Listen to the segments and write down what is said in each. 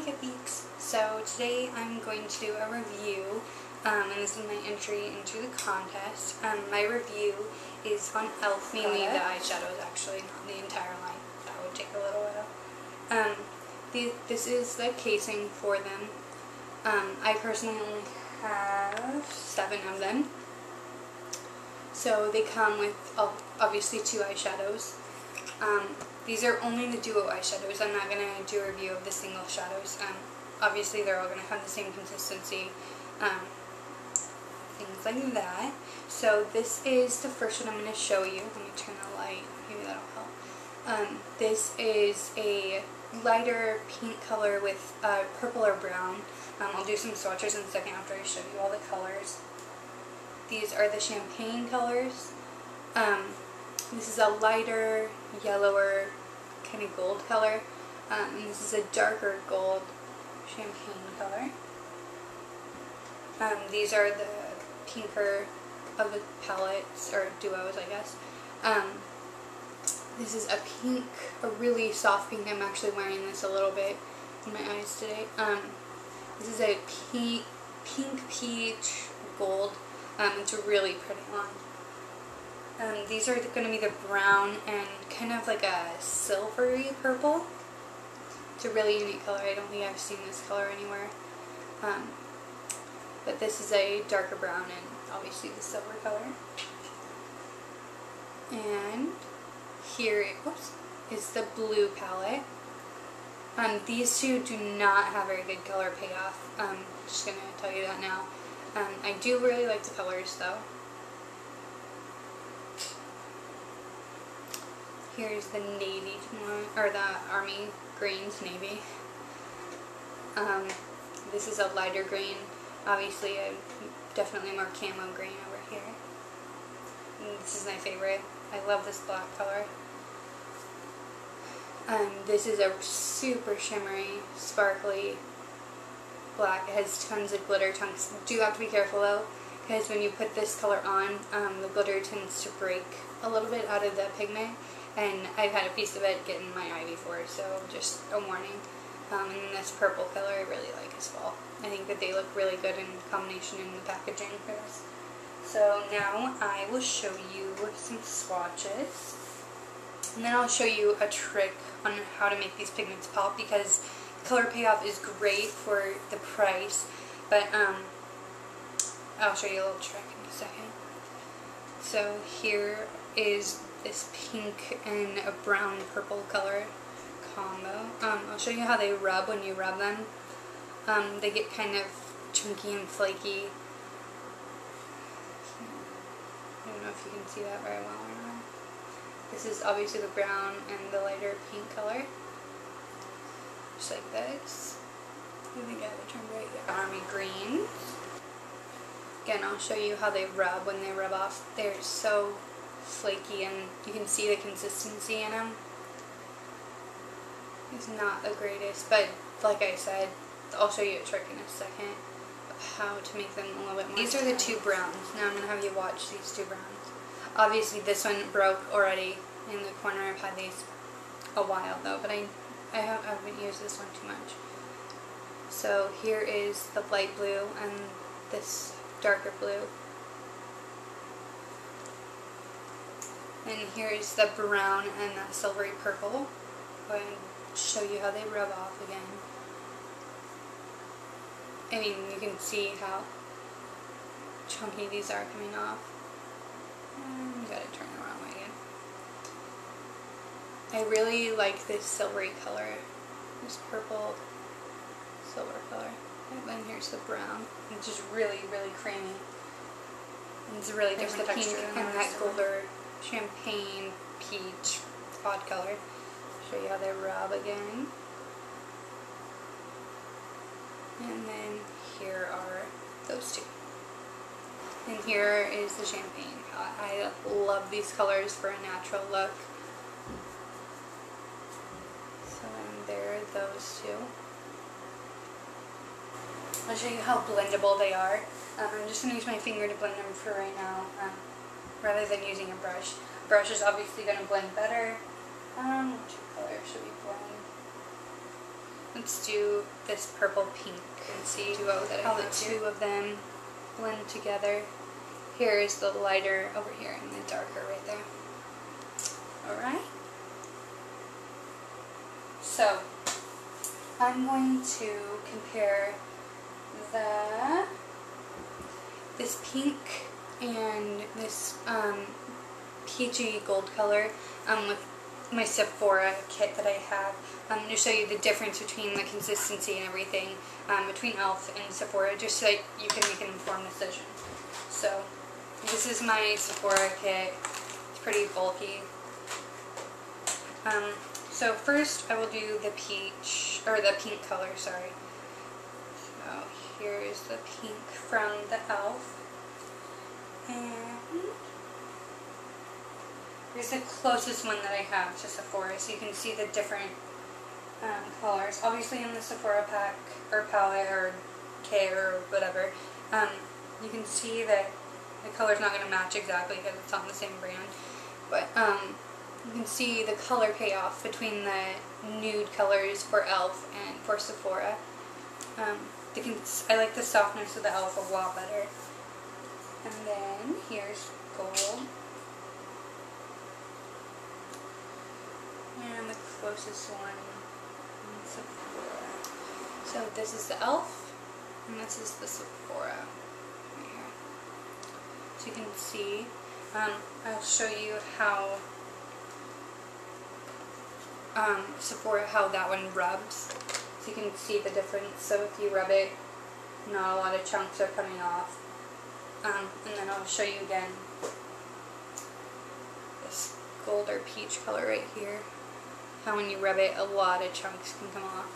Makeup Geeks. So today I'm going to do a review, and this is my entry into the contest. My review is on e.l.f. mainly the eyeshadows, actually, not the entire line. That would take a little while. This is the casing for them. I personally only have 7 of them. So they come with obviously 2 eyeshadows. These are only the duo eyeshadows. I'm not going to do a review of the single shadows. Obviously they're all going to have the same consistency, things like that. So this is the first one I'm going to show you. Let me turn the light, maybe that'll help. This is a lighter pink color with purple or brown. I'll do some swatches in a second after I show you all the colors. These are the champagne colors. This is a lighter, yellower, kind of gold color. And this is a darker gold champagne color. These are the pinker of the palettes, or duos, I guess. This is a pink, a really soft pink. I'm actually wearing this a little bit in my eyes today. This is a pink peach gold. It's a really pretty one. These are going to be the brown and kind of like a silvery purple. It's a really unique color. I don't think I've seen this color anywhere. But this is a darker brown and obviously the silver color. And here is the blue palette. These two do not have very good color payoff. I'm just going to tell you that now. I do really like the colors though. Here's the navy one, or the army greens, navy. This is a lighter green. Obviously, definitely more camo green over here. And this is my favorite. I love this black color. This is a super shimmery, sparkly black. It has tons of glitter chunks. Do have to be careful though, because when you put this color on, the glitter tends to break a little bit out of the pigment. And I've had a piece of it get in my eye before, so just a warning. And this purple color I really like as well. I think that they look really good in combination in the packaging for this. So now I will show you some swatches. And then I'll show you a trick on how to make these pigments pop, because color payoff is great for the price. But I'll show you a little trick in a second. So here is this pink and a brown purple color combo. I'll show you how they rub when you rub them. They get kind of chunky and flaky. I don't know if you can see that very well or not. This is obviously the brown and the lighter pink color. Just like this. I think I have it turned right. Yeah. Army green. Again, I'll show you how they rub when they rub off. They're so flaky and you can see the consistency in them. It's not the greatest, but like I said, I'll show you a trick in a second of how to make them a little bit more. These are the 2 browns. Now I'm going to have you watch these 2 browns. Obviously this one broke already in the corner. I've had these a while though, but I haven't used this one too much. So here is the light blue and this darker blue. And here is the brown and the silvery purple. Go ahead and show you how they rub off again. I mean, you can see how chunky these are coming off. You gotta turn the wrong way again. I really like this silvery color. This purple, silver color. And then here's the brown. It's just really, really creamy. And it's a really different pink and that golder champagne peach odd color. Show you how they rub again. And then here are those 2. And here is the champagne. I love these colors for a natural look. So then there are those 2. I'll show you how blendable they are. I'm just going to use my finger to blend them for right now, rather than using a brush. Brush is obviously going to blend better. Which color should we blend? let's do this purple pink and see how the two of them blend together. Here is the lighter over here and the darker right there. Alright. So, I'm going to compare this pink and this peachy gold color with my Sephora kit that I have. I'm going to show you the difference between the consistency and everything between e.l.f. and Sephora, just so that you can make an informed decision. So, this is my Sephora kit. It's pretty bulky. So first I will do the pink color, sorry. So here is the pink from the e.l.f. And here's the closest one that I have to Sephora, so you can see the different colors. Obviously in the Sephora pack, or palette, or kit, or whatever, you can see that the color's not going to match exactly because it's not the same brand. But you can see the color payoff between the nude colors for e.l.f. and for Sephora. I like the softness of the e.l.f. a lot better. And then here's gold. And the closest one is Sephora. So this is the e.l.f. and this is the Sephora. Right here. So you can see, I'll show you how Sephora, how that one rubs, so you can see the difference. So if you rub it, not a lot of chunks are coming off. And then I'll show you again this gold or peach color right here, how when you rub it, a lot of chunks can come off.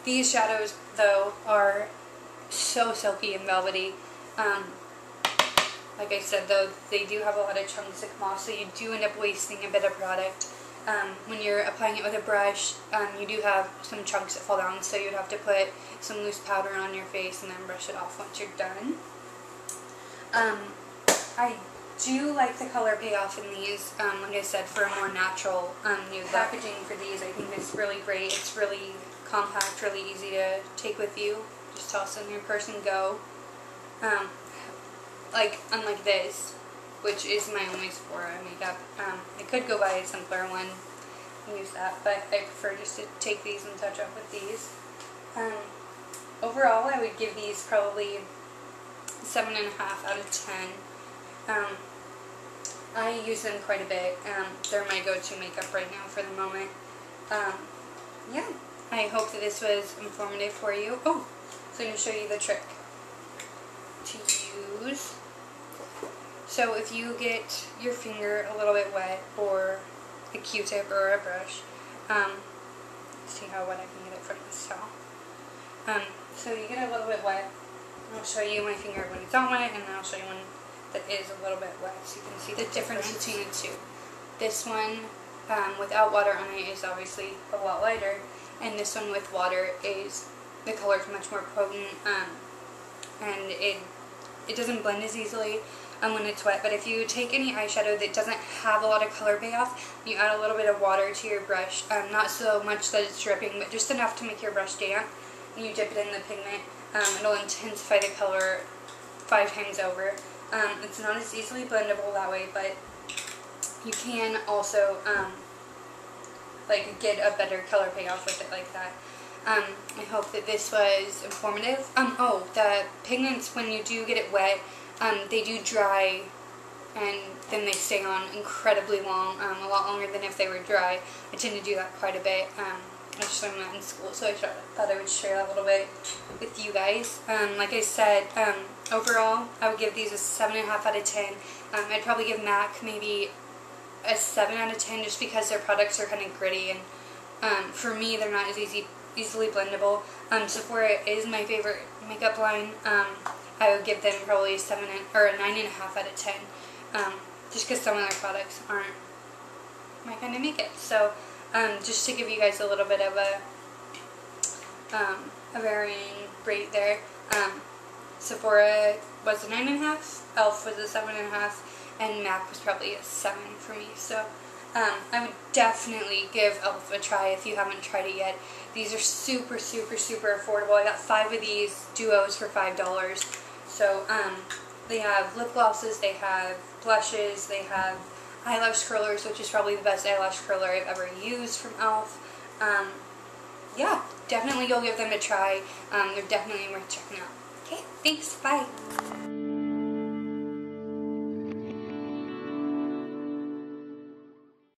These shadows, though, are so silky and velvety. Like I said, though, they do have a lot of chunks that come off, so you do end up wasting a bit of product. When you're applying it with a brush, you do have some chunks that fall down, so you'd have to put some loose powder on your face and then brush it off once you're done. I do like the color payoff in these, like I said, for a more natural nude look. Packaging for these I think is really great. It's really compact, really easy to take with you. Just toss in your purse and go. Unlike this, which is my only Sephora makeup. I could go buy a simpler one and use that, but I prefer just to take these and touch up with these. Overall, I would give these probably 7.5 out of 10. I use them quite a bit. They're my go-to makeup right now for the moment. Yeah, I hope that this was informative for you. Oh, so I'm going to show you the trick to use. So if you get your finger a little bit wet, or a Q-tip or a brush, see how wet I can get it from this towel. So you get a little bit wet. I'll show you my finger when it's not wet, and then I'll show you one that is a little bit wet, so you can see the difference between the two. This one without water on it is obviously a lot lighter, and this one with water is, the color is much more potent, and it doesn't blend as easily when it's wet. But if you take any eyeshadow that doesn't have a lot of color payoff, you add a little bit of water to your brush, not so much that it's dripping, but just enough to make your brush damp, and you dip it in the pigment. It'll intensify the color 5 times over. It's not as easily blendable that way, but you can also get a better color payoff with it like that. I hope that this was informative. Oh, the pigments, when you do get it wet, they do dry, and then they stay on incredibly long, a lot longer than if they were dry. I tend to do that quite a bit. I just learned that in school, so I thought I would share that a little bit with you guys. Like I said, overall, I would give these a 7.5 out of 10. I'd probably give MAC maybe a 7 out of 10, just because their products are kind of gritty, and for me, they're not as easily blendable. Sephora is my favorite makeup line. I would give them probably a 9.5 out of 10, just because some of their products aren't my kind of makeup. So, just to give you guys a little bit of a varying rate there. Sephora was a 9.5, e.l.f. was a 7.5, and MAC was probably a 7 for me. So, I would definitely give e.l.f. a try if you haven't tried it yet. These are super, super, super affordable. I got 5 of these duos for $5. So, they have lip glosses, they have blushes, they have eyelash curlers, which is probably the best eyelash curler I've ever used from e.l.f. Yeah, definitely go give them a try. They're definitely worth checking out. Okay, thanks, bye.